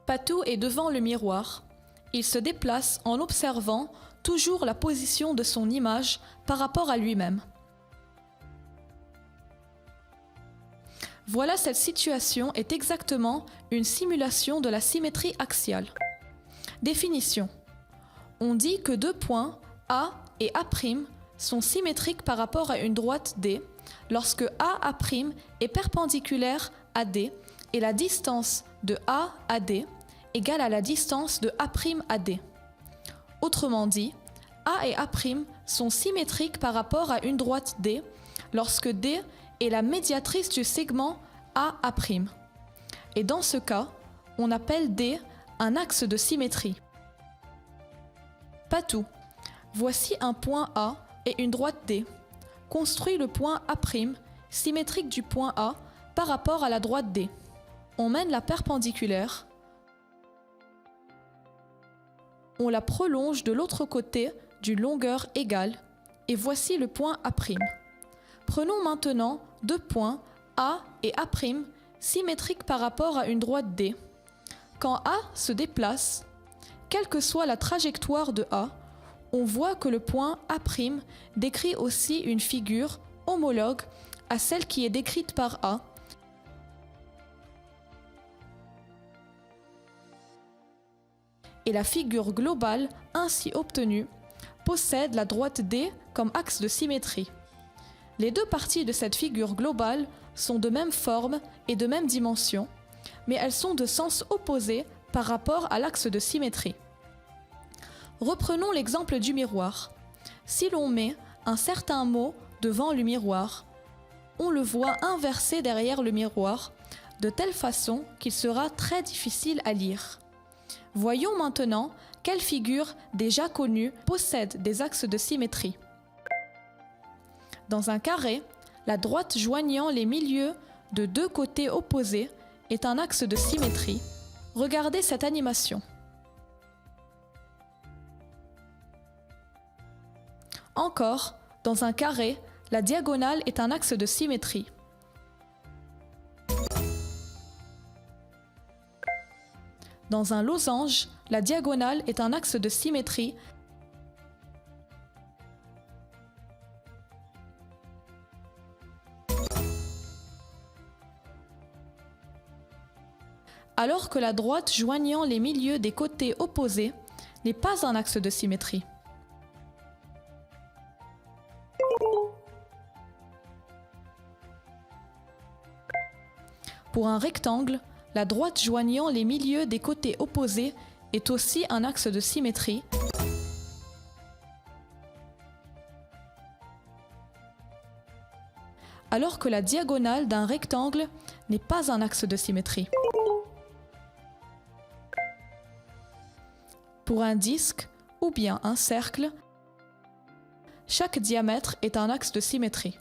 Patou est devant le miroir. Il se déplace en observant toujours la position de son image par rapport à lui-même. Voilà, cette situation est exactement une simulation de la symétrie axiale. Définition. On dit que deux points A et A' sont symétriques par rapport à une droite D lorsque AA' est perpendiculaire à D et la distance de A à D égale à la distance de A' à D. Autrement dit, A et A' sont symétriques par rapport à une droite D lorsque D est la médiatrice du segment AA'. Et dans ce cas, on appelle D un axe de symétrie. Patou. Voici un point A et une droite D. Construis le point A', symétrique du point A par rapport à la droite D. On mène la perpendiculaire. On la prolonge de l'autre côté d'une longueur égale et voici le point A'. Prenons maintenant deux points A et A' symétriques par rapport à une droite D. Quand A se déplace, quelle que soit la trajectoire de A, on voit que le point A' décrit aussi une figure homologue à celle qui est décrite par A. Et la figure globale ainsi obtenue possède la droite D comme axe de symétrie. Les deux parties de cette figure globale sont de même forme et de même dimension, mais elles sont de sens opposé par rapport à l'axe de symétrie. Reprenons l'exemple du miroir. Si l'on met un certain mot devant le miroir, on le voit inversé derrière le miroir, de telle façon qu'il sera très difficile à lire. Voyons maintenant quelle figure déjà connue possède des axes de symétrie. Dans un carré, la droite joignant les milieux de deux côtés opposés est un axe de symétrie. Regardez cette animation. Encore, dans un carré, la diagonale est un axe de symétrie. Dans un losange, la diagonale est un axe de symétrie. Alors que la droite joignant les milieux des côtés opposés n'est pas un axe de symétrie. Pour un rectangle, la droite joignant les milieux des côtés opposés est aussi un axe de symétrie. Alors que la diagonale d'un rectangle n'est pas un axe de symétrie. Pour un disque ou bien un cercle, chaque diamètre est un axe de symétrie.